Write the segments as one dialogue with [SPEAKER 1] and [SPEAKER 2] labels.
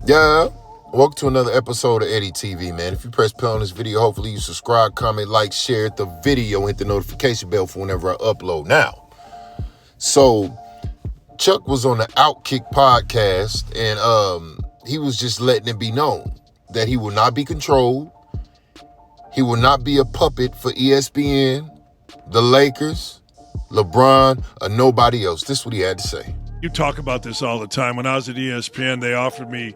[SPEAKER 1] Yeah, welcome to another episode of EDTV, man. If you press play on this video, hopefully you subscribe, comment, like, share the video, hit the notification bell for whenever I upload. Now, so Chuck was on the Outkick podcast, and he was just letting it be known that he will not be controlled. He will not be a puppet for ESPN, the Lakers, LeBron, or nobody else. This is what he had to say.
[SPEAKER 2] You talk about this all the time. When I was at ESPN, they offered me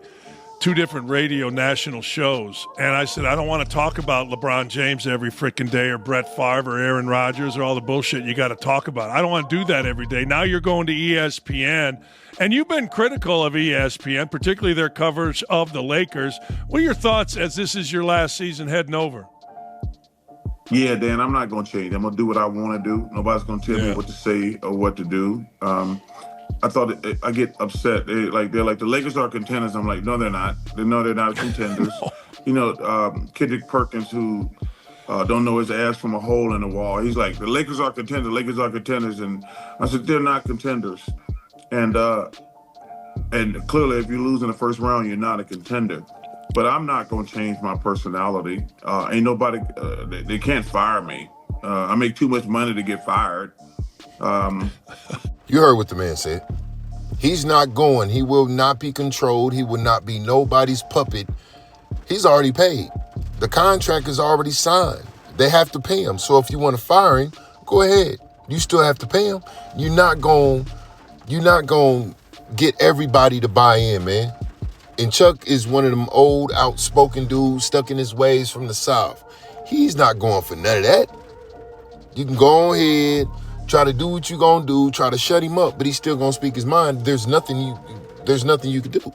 [SPEAKER 2] 2 different radio national shows. And I said, I don't want to talk about LeBron James every freaking day or Brett Favre or Aaron Rodgers or all the bullshit you got to talk about. I don't want to do that every day. Now you're going to ESPN. And you've been critical of ESPN, particularly their coverage of the Lakers. What are your thoughts as this is your last season heading over?
[SPEAKER 3] Yeah, Dan, I'm not going to change. I'm going to do what I want to do. Nobody's going to tell me what to say or what to do. I thought I get upset. They're like the Lakers are contenders. I'm like, no, they're not. No, they're not contenders. Kendrick Perkins, who don't know his ass from a hole in the wall. He's like, the Lakers are contenders. Lakers are contenders, and I said they're not contenders. And clearly, if you lose in the first round, you're not a contender. But I'm not going to change my personality. Ain't nobody. They can't fire me. I make too much money to get fired.
[SPEAKER 1] You heard what the man said. He's not going. He will not be controlled. He will not be nobody's puppet. He's already paid. The contract is already signed. They have to pay him. So if you want to fire him, go ahead. You still have to pay him. You're not going to get everybody to buy in, man. And Chuck is one of them old, outspoken dudes stuck in his ways from the South. He's not going for none of that. You can go ahead, try to do what you're going to do, try to shut him up, but he's still going to speak his mind. There's nothing you can do.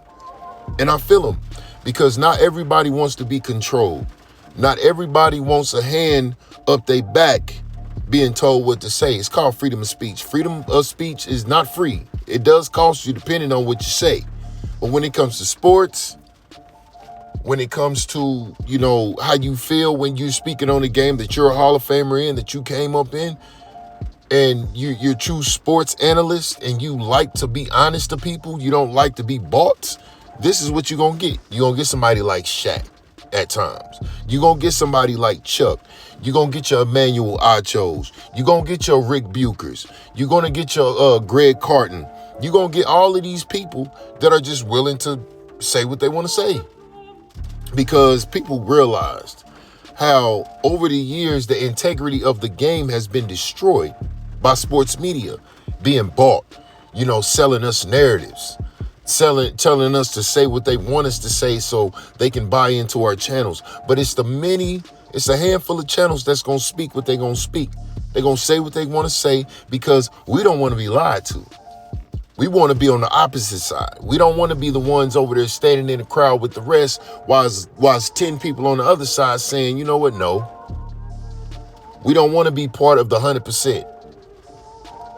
[SPEAKER 1] And I feel him, because not everybody wants to be controlled. Not everybody wants a hand up their back being told what to say. It's called freedom of speech. Freedom of speech is not free. It does cost you depending on what you say. But when it comes to sports, when it comes to, how you feel when you're speaking on a game that you're a Hall of Famer in, that you came up in, and you're a true sports analyst, and you like to be honest to people, you don't like to be bought, this is what you're going to get. You're going to get somebody like Shaq at times. You're going to get somebody like Chuck. You're going to get your Emmanuel Achos. You're going to get your Rick Bukers. You're going to get your Greg Carton. You're going to get all of these people that are just willing to say what they want to say. Because people realized how over the years the integrity of the game has been destroyed by sports media being bought, selling us narratives, telling us to say what they want us to say so they can buy into our channels. But it's a handful of channels that's going to speak what they're going to speak. They're going to say what they want to say because we don't want to be lied to. We want to be on the opposite side. We don't want to be the ones over there standing in the crowd with the rest while 10 people on the other side saying, you know what, no. We don't want to be part of the 100%.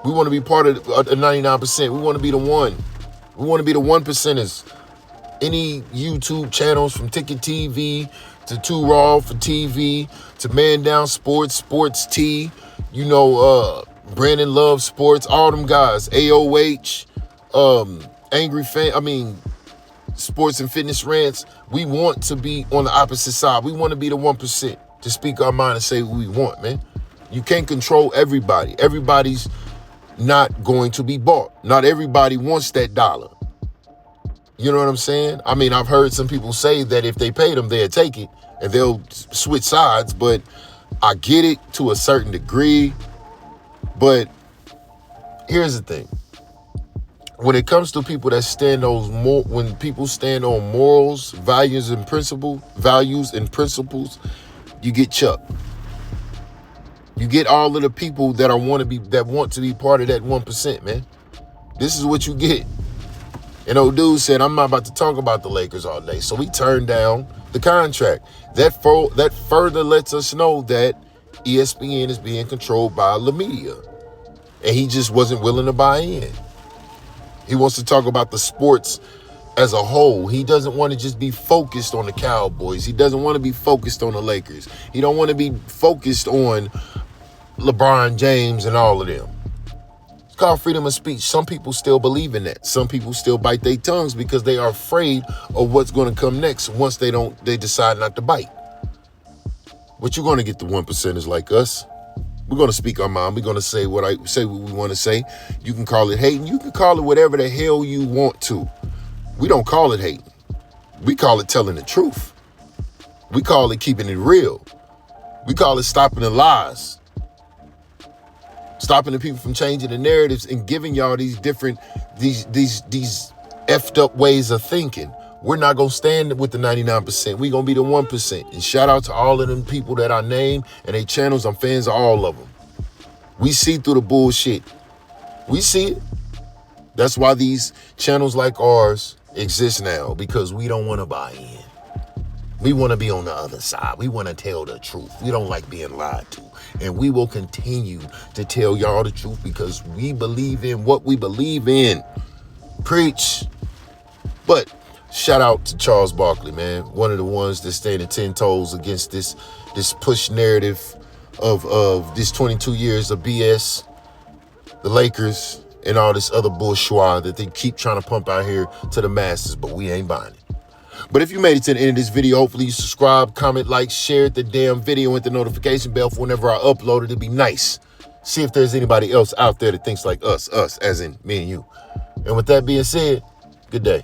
[SPEAKER 1] We want to be part of the 99%. We want to be the one. We want to be the 1%ers. Any YouTube channels from Ticket TV to Too Raw for TV to Man Down Sports, Sports T, Brandon Love Sports, all them guys, AOH, Angry Fan, Sports and Fitness Rants. We want to be on the opposite side. We want to be the 1% to speak our mind and say what we want, man. You can't control everybody. Everybody's not going to be bought. Not everybody wants that dollar. You know what I'm saying? I've heard some people say that if they paid them, they'll take it and they'll switch sides, but I get it to a certain degree. But here's the thing. When it comes to people that when people stand on morals, values and principles, you get Chuck. You get all of the people that want to be part of that 1%, man. This is what you get. And old dude said, I'm not about to talk about the Lakers all day. So we turned down the contract. That further lets us know that ESPN is being controlled by the media. And he just wasn't willing to buy in. He wants to talk about the sports as a whole. He doesn't want to just be focused on the Cowboys. He doesn't want to be focused on the Lakers. He don't want to be focused on LeBron James and all of them. called freedom of speech. Some people still believe in that. Some people still bite their tongues because they are afraid of what's going to come next once they decide not to bite. But you're going to get the 1%ers like us. We're going to speak our mind. We're going to say what we want to say. You can call it hating. You can call it whatever the hell you want to. We don't call it hating. We call it telling the truth. We call it keeping it real. We call it stopping the lies. Stopping the people from changing the narratives and giving y'all these different, these effed up ways of thinking. We're not going to stand with the 99%. We're going to be the 1%. And shout out to all of them people that I name and they channels. I'm fans of all of them. We see through the bullshit. We see it. That's why these channels like ours exist now, because we don't want to buy in. We want to be on the other side. We want to tell the truth. We don't like being lied to. And we will continue to tell y'all the truth because we believe in what we believe in. Preach. But shout out to Charles Barkley, man. One of the ones that's standing 10 toes against this push narrative of this 22 years of BS, the Lakers, and all this other bourgeois that they keep trying to pump out here to the masses, but we ain't buying it. But if you made it to the end of this video, hopefully you subscribe, comment, like, share the damn video, and hit the notification bell for whenever I upload it. It'd be nice. See if there's anybody else out there that thinks like us as in me and you. And with that being said, good day.